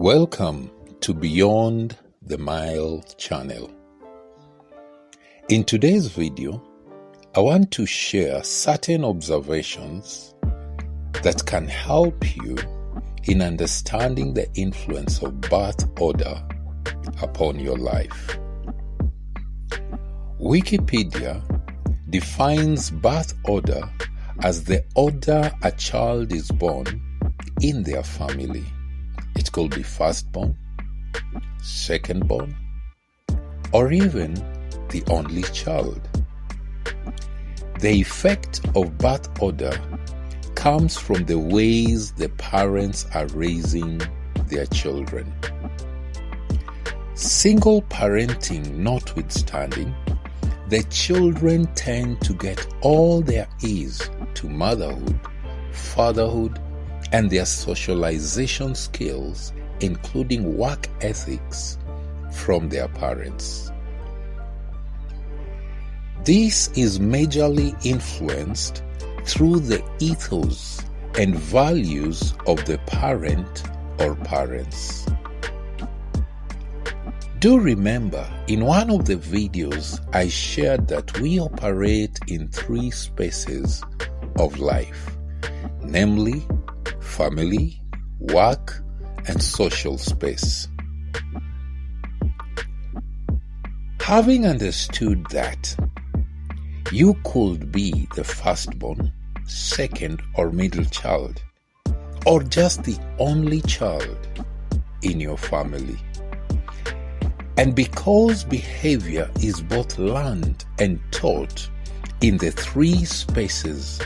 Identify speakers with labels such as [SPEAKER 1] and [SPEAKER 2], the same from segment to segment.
[SPEAKER 1] Welcome to Beyond the Mile channel. In today's video, I want to share certain observations that can help you in understanding the influence of birth order upon your life. Wikipedia defines birth order as the order a child is born in their family. It could be firstborn, secondborn, or even the only child. The effect of birth order comes from the ways the parents are raising their children. Single parenting notwithstanding, the children tend to get all their ease to motherhood, fatherhood, and their socialization skills, including work ethics, from their parents. This is majorly influenced through the ethos and values of the parent or parents. Do remember, in one of the videos, I shared that we operate in three spaces of life, namely family, work, and social space. Having understood that, you could be the firstborn, second or middle child, or just the only child in your family. And because behavior is both learned and taught in the three spaces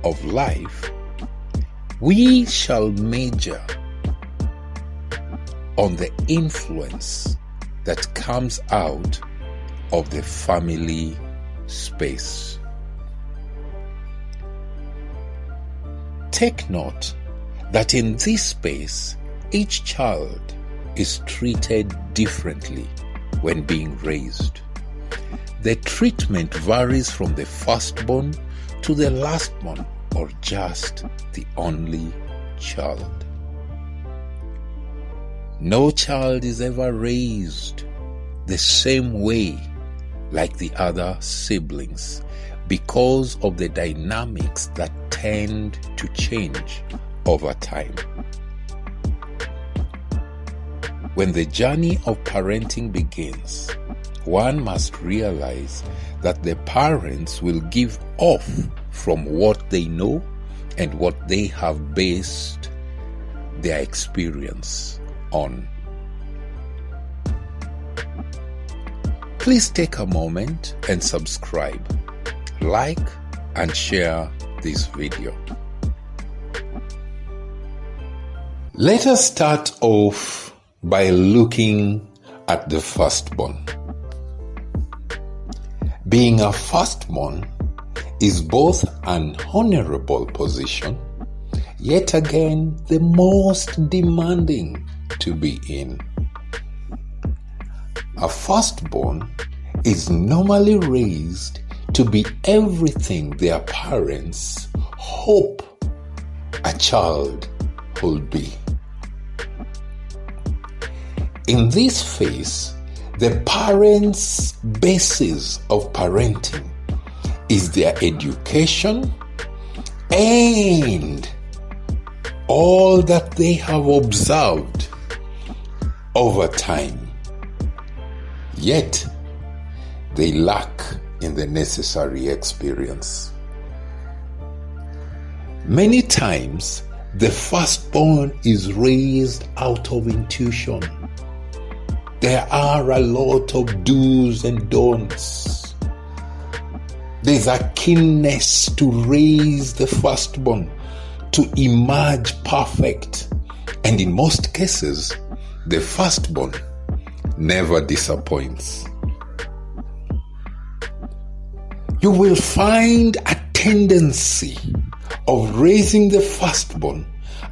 [SPEAKER 1] of life, we shall major on the influence that comes out of the family space. Take note that in this space, each child is treated differently when being raised. The treatment varies from the firstborn to the lastborn or just the only child. No child is ever raised the same way like the other siblings because of the dynamics that tend to change over time. When the journey of parenting begins, one must realize that the parents will give off from what they know and what they have based their experience on. Please take a moment and subscribe, like, and share this video. Let us start off by looking at the firstborn. Being a firstborn is both an honorable position, yet again the most demanding to be in. A firstborn is normally raised to be everything their parents hope a child will be. In this phase, the parents' basis of parenting is their education and all that they have observed over time. Yet, they lack in the necessary experience. Many times, the firstborn is raised out of intuition. There are a lot of do's and don'ts. There's a keenness to raise the firstborn to emerge perfect. And in most cases, the firstborn never disappoints. You will find a tendency of raising the firstborn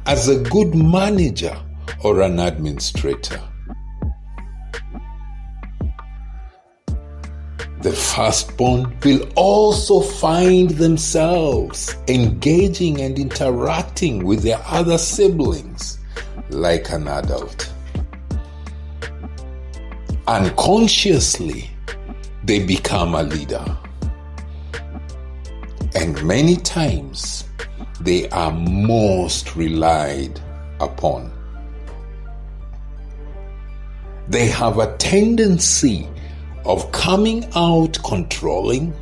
[SPEAKER 1] as a good manager or an administrator. The firstborn will also find themselves engaging and interacting with their other siblings like an adult. Unconsciously, they become a leader. And many times, they are most relied upon. They have a tendency of coming out controlling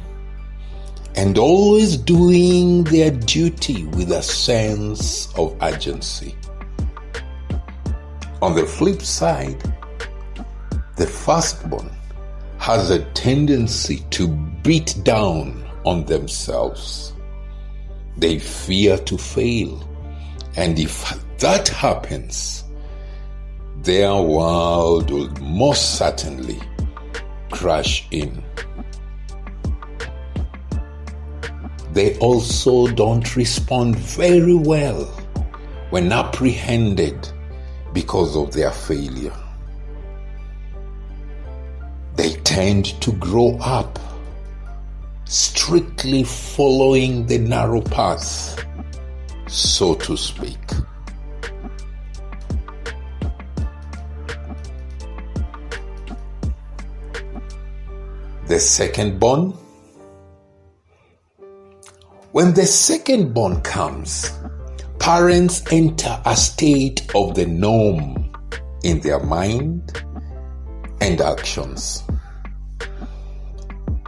[SPEAKER 1] and always doing their duty with a sense of urgency. On the flip side, the firstborn has a tendency to beat down on themselves. They fear to fail, and if that happens, their world will most certainly crash in. They also don't respond very well when apprehended because of their failure. They tend to grow up strictly following the narrow path, so to speak. The second-born. When the second-born comes, parents enter a state of the norm in their mind and actions.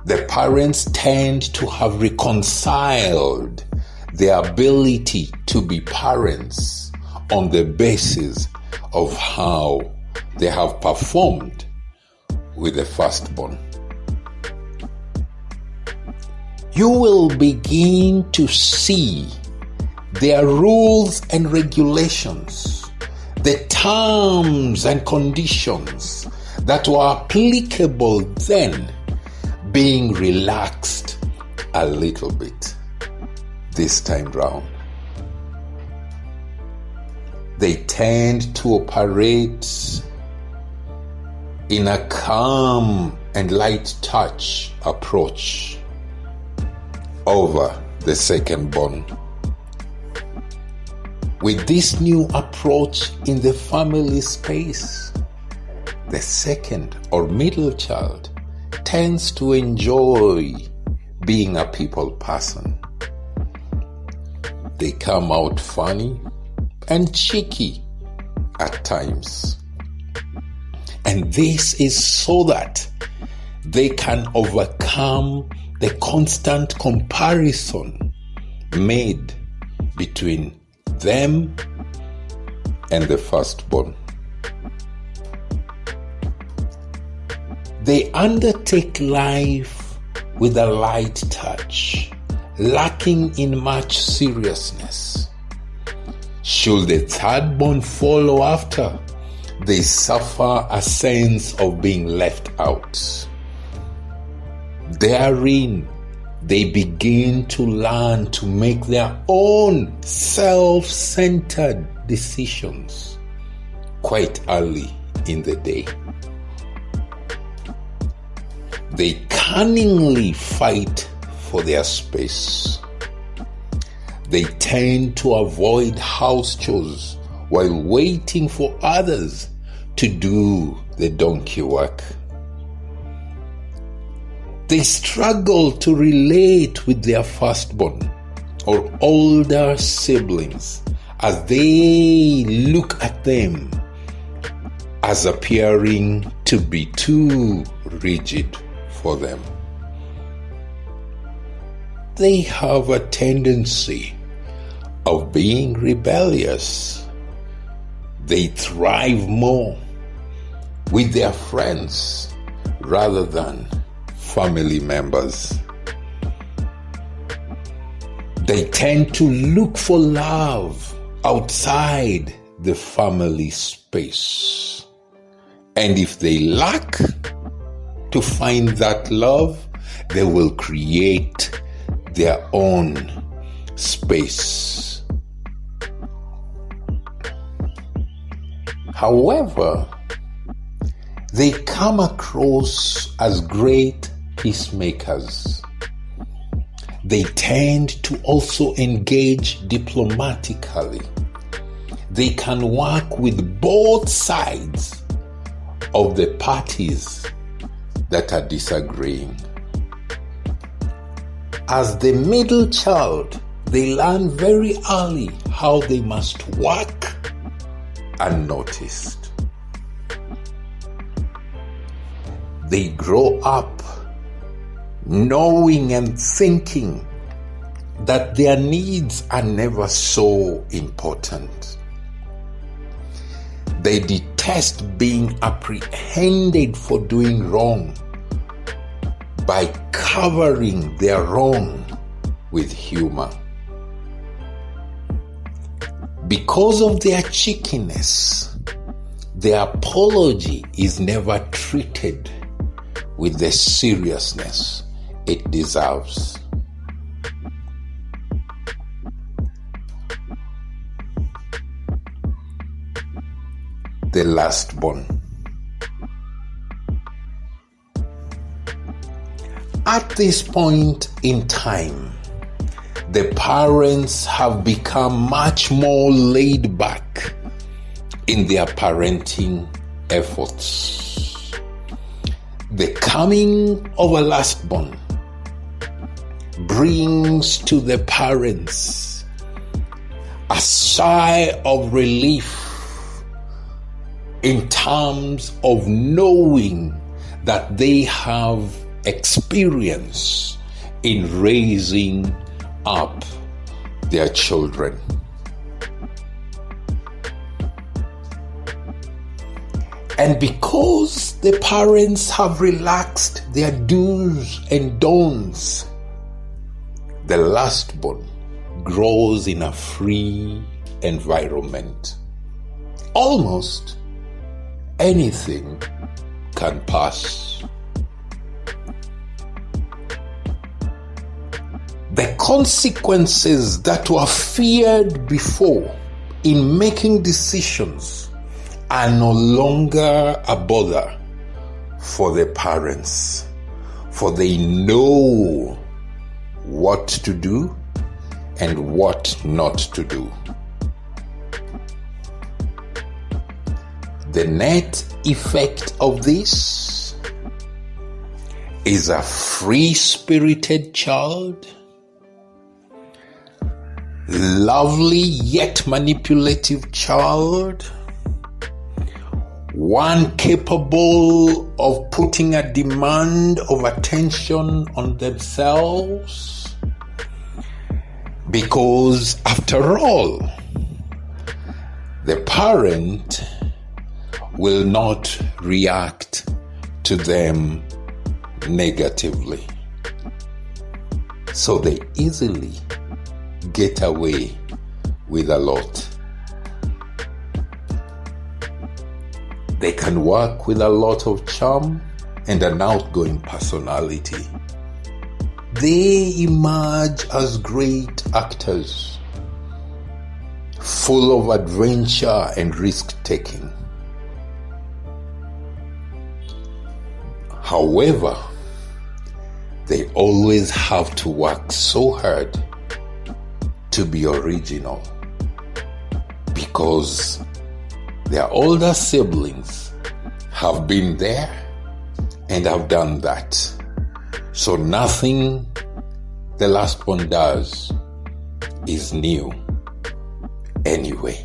[SPEAKER 1] The parents tend to have reconciled their ability to be parents on the basis of how they have performed with the firstborn. You will begin to see their rules and regulations, the terms and conditions that were applicable then being relaxed a little bit this time round. They tend to operate in a calm and light touch approach over the second-born. With this new approach in the family space, the second or middle child tends to enjoy being a people person. They come out funny and cheeky at times. And this is so that they can overcome the constant comparison made between them and the firstborn. They undertake life with a light touch, lacking in much seriousness. Should the thirdborn follow after, they suffer a sense of being left out. Therein, they begin to learn to make their own self-centered decisions quite early in the day. They cunningly fight for their space. They tend to avoid house chores while waiting for others to do the donkey work. They struggle to relate with their firstborn or older siblings as they look at them as appearing to be too rigid for them. They have a tendency of being rebellious. They thrive more with their friends rather than family members. They tend to look for love outside the family space. And if they lack to find that love, they will create their own space. However, they come across as great peacemakers. They tend to also engage diplomatically. They can work with both sides of the parties that are disagreeing. As the middle child, they learn very early how they must work unnoticed. They grow up knowing and thinking that their needs are never so important. They detest being apprehended for doing wrong by covering their wrong with humor. Because of their cheekiness, their apology is never treated with the seriousness it deserves. The last born. At this point in time, the parents have become much more laid back in their parenting efforts. The coming of a lastborn brings to the parents a sigh of relief in terms of knowing that they have experience in raising up their children. And because the parents have relaxed their do's and don'ts, the lastborn grows in a free environment. Almost anything can pass. The consequences that were feared before in making decisions are no longer a bother for the parents, for they know what to do and what not to do. The net effect of this is a free-spirited child, lovely yet manipulative child, one capable of putting a demand of attention on themselves, because after all, the parent will not react to them negatively. So they easily get away with a lot. They can work with a lot of charm and an outgoing personality. They emerge as great actors, full of adventure and risk-taking. However, they always have to work so hard to be original, because their older siblings have been there and have done that. So nothing the last one does is new anyway.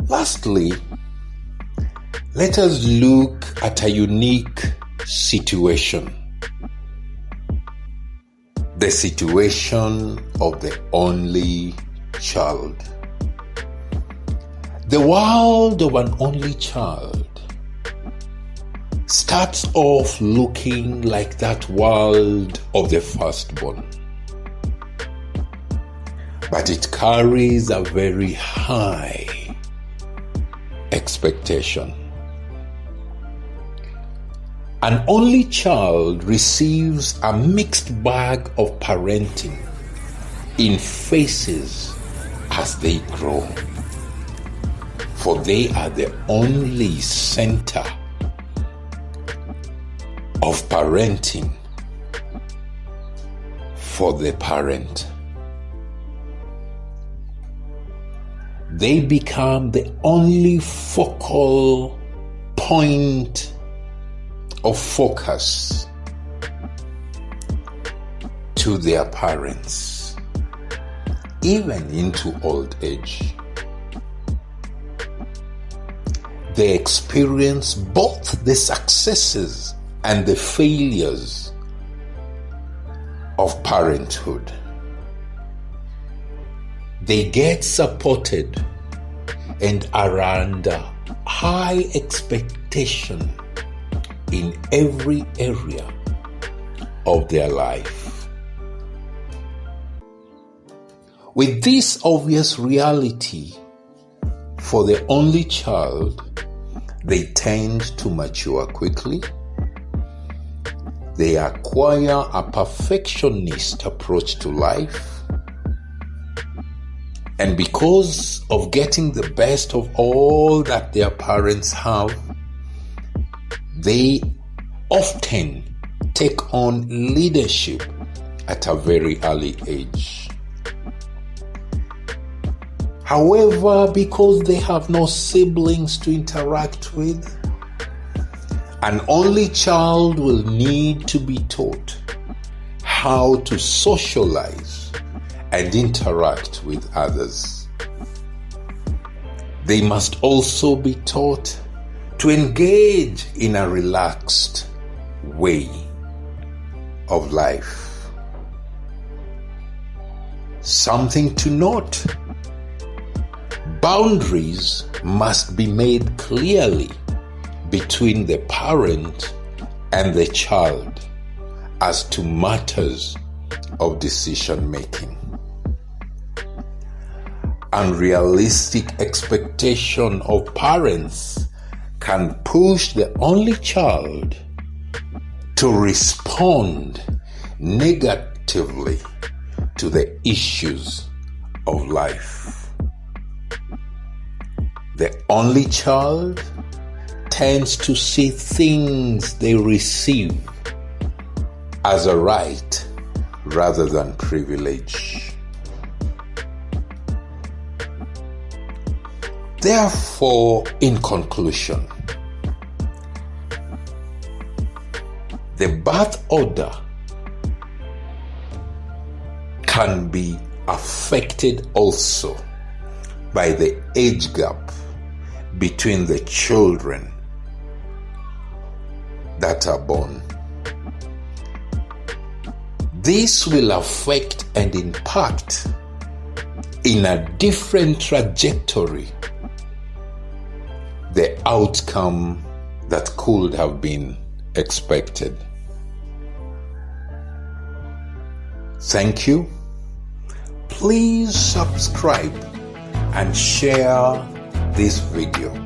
[SPEAKER 1] Lastly, let us look at a unique situation. The situation of the only child. The world of an only child starts off looking like that world of the firstborn. But it carries a very high expectation. An only child receives a mixed bag of parenting in phases as they grow, for they are the only center of parenting for the parent. they become the only focal point of focus to their parents, even into old age. They experience both the successes and the failures of parenthood. They get supported and are under high expectation in every area of their life. With this obvious reality for the only child, they tend to mature quickly. They acquire a perfectionist approach to life. And because of getting the best of all that their parents have, they often take on leadership at a very early age. However, because they have no siblings to interact with, an only child will need to be taught how to socialize and interact with others. They must also be taught to engage in a relaxed way of life. Something to note: boundaries must be made clearly between the parent and the child as to matters of decision making. Unrealistic expectation of parents can push the only child to respond negatively to the issues of life. The only child tends to see things they receive as a right rather than privilege. Therefore, in conclusion, the birth order can be affected also by the age gap between the children that are born. This will affect and impact in a different trajectory the outcome that could have been expected. Thank you. Please subscribe and share this video.